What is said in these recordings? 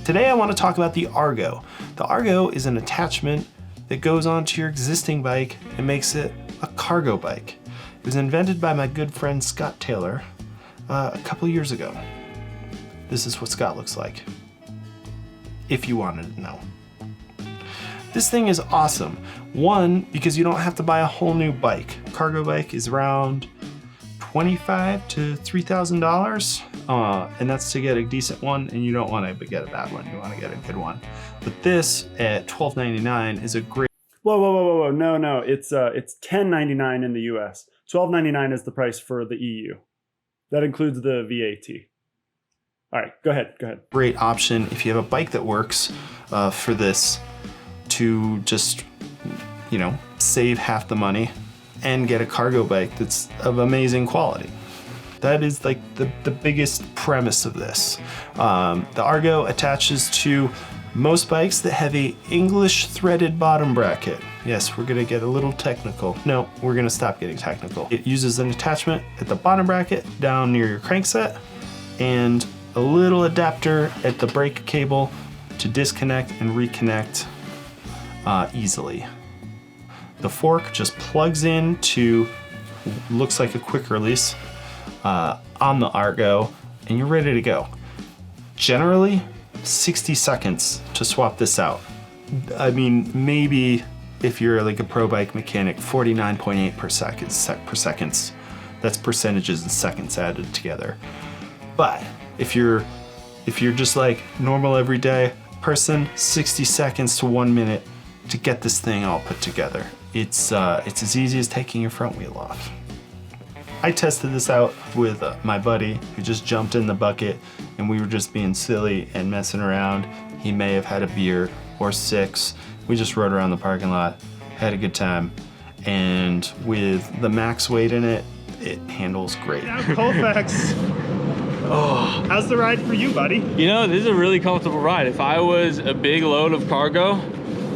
Today I want to talk about the Argo. The Argo is an attachment that goes onto your existing bike and makes it a cargo bike. It was invented by my good friend Scott Taylor a couple years ago. This is what Scott looks like, if you wanted to know. This thing is awesome. One, because you don't have to buy a whole new bike. Cargo bike is around $25,000 to $3,000, and that's to get a decent one, and you don't want to get a bad one, you want to get a good one. But this at $12.99 is a great... Whoa, no, it's $10.99 in the US. $12.99 is the price for the EU. That includes the VAT. All right, go ahead. Great option if you have a bike that works for this, to just, save half the money and get a cargo bike that's of amazing quality. That is like the biggest premise of this. The Argo attaches to most bikes that have a English threaded bottom bracket. Yes, we're gonna get a little technical. No, we're gonna stop getting technical. It uses an attachment at the bottom bracket down near your crankset and a little adapter at the brake cable to disconnect and reconnect easily. The fork just plugs in to, looks like a quick release on the Argo, and you're ready to go. Generally, 60 seconds to swap this out. I mean, maybe if you're like a pro bike mechanic, 49.8 per second. That's percentages and seconds added together. But if you're just like normal everyday person, 60 seconds to 1 minute to get this thing all put together. It's as easy as taking your front wheel off. I tested this out with my buddy who just jumped in the bucket, and we were just being silly and messing around. He may have had a beer or 6. We just rode around the parking lot, had a good time, and with the max weight in it, it handles great. Now, Colfax. Oh, how's the ride for you, buddy? This is a really comfortable ride. If I was a big load of cargo,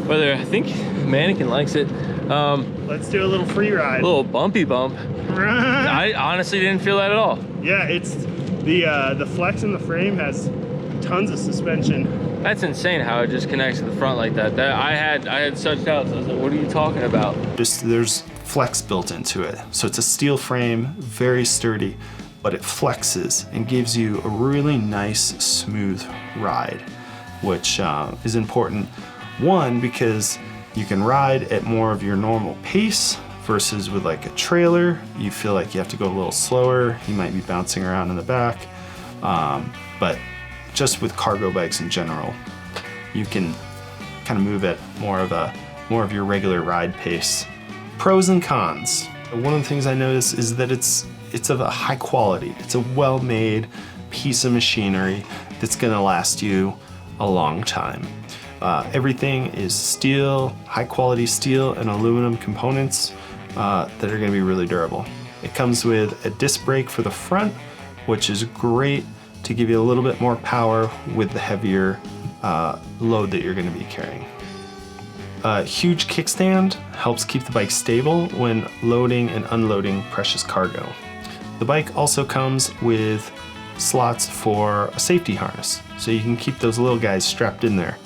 I think Mannequin likes it. Let's do a little free ride. A little bumpy bump. I honestly didn't feel that at all. Yeah, it's the flex in the frame has tons of suspension. That's insane how it just connects to the front like that. I had such doubts. I was like, what are you talking about? There's flex built into it. So it's a steel frame, very sturdy, but it flexes and gives you a really nice, smooth ride, which is important. One, because you can ride at more of your normal pace versus with like a trailer, you feel like you have to go a little slower. You might be bouncing around in the back. But just with cargo bikes in general, you can kind of move at more of your regular ride pace. Pros and cons. One of the things I notice is that it's of a high quality. It's a well-made piece of machinery that's gonna last you a long time. Everything is steel, high quality steel and aluminum components that are gonna be really durable. It comes with a disc brake for the front, which is great to give you a little bit more power with the heavier load that you're gonna be carrying. A huge kickstand helps keep the bike stable when loading and unloading precious cargo. The bike also comes with slots for a safety harness, so you can keep those little guys strapped in there.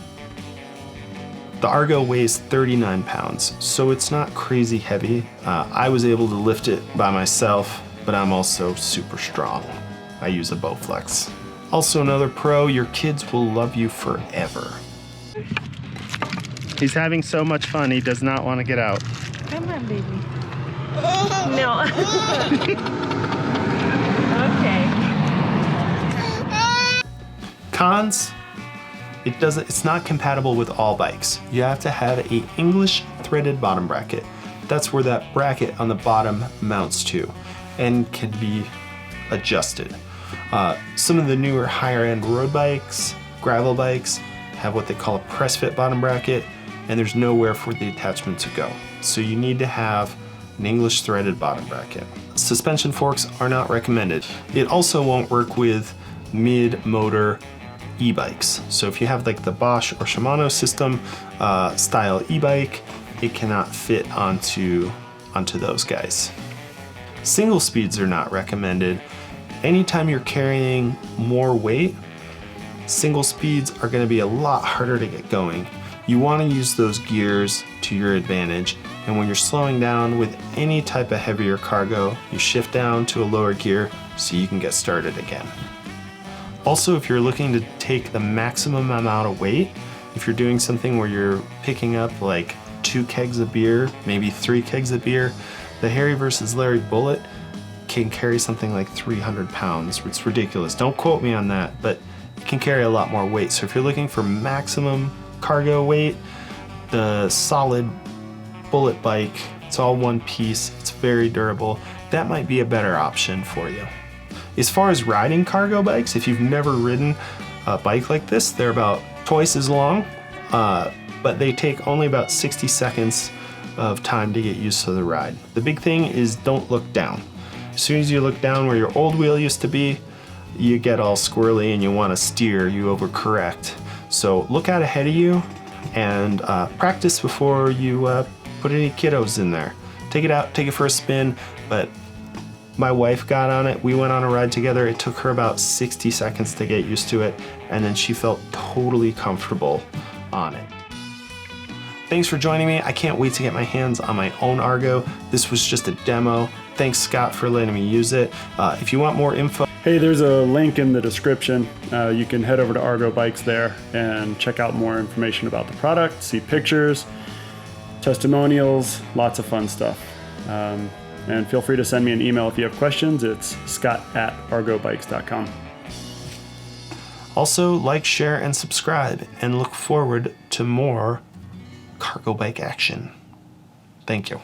The Argo weighs 39 pounds, so it's not crazy heavy. I was able to lift it by myself, but I'm also super strong. I use a Bowflex. Also another pro, your kids will love you forever. He's having so much fun, he does not want to get out. Come on, baby. No. Okay. Cons, it's not compatible with all bikes. You have to have an English threaded bottom bracket. That's where that bracket on the bottom mounts to and can be adjusted. Some of the newer higher end road bikes, gravel bikes, have what they call a press fit bottom bracket, and there's nowhere for the attachment to go. So you need to have an English threaded bottom bracket. Suspension forks are not recommended. It also won't work with mid-motor e-bikes. So if you have like the Bosch or Shimano system style e-bike, it cannot fit onto those guys. Single speeds are not recommended. Anytime you're carrying more weight, single speeds are going to be a lot harder to get going. You want to use those gears to your advantage, and when you're slowing down with any type of heavier cargo, you shift down to a lower gear so you can get started again. Also, if you're looking to take the maximum amount of weight, if you're doing something where you're picking up like 2 kegs of beer, maybe 3 kegs of beer, the Harry vs. Larry Bullet can carry something like 300 pounds. It's ridiculous. Don't quote me on that, but it can carry a lot more weight. So if you're looking for maximum cargo weight, the solid Bullet bike, it's all one piece, it's very durable, that might be a better option for you. As far as riding cargo bikes, if you've never ridden a bike like this, they're about twice as long, but they take only about 60 seconds of time to get used to the ride. The big thing is don't look down. As soon as you look down where your old wheel used to be, you get all squirrely and you want to steer, you overcorrect. So look out ahead of you and practice before you put any kiddos in there. Take it out, take it for a spin, but my wife got on it, we went on a ride together, it took her about 60 seconds to get used to it, and then she felt totally comfortable on it. Thanks for joining me. I can't wait to get my hands on my own Argo. This was just a demo. Thanks, Scott, for letting me use it. If you want more info, Hey, there's a link in the description. You can head over to Argo Bikes there and check out more information about the product, see pictures, testimonials, lots of fun stuff. And feel free to send me an email if you have questions. It's scott@argobikes.com. also like, share, and subscribe, and look forward to more cargo bike action. Thank you.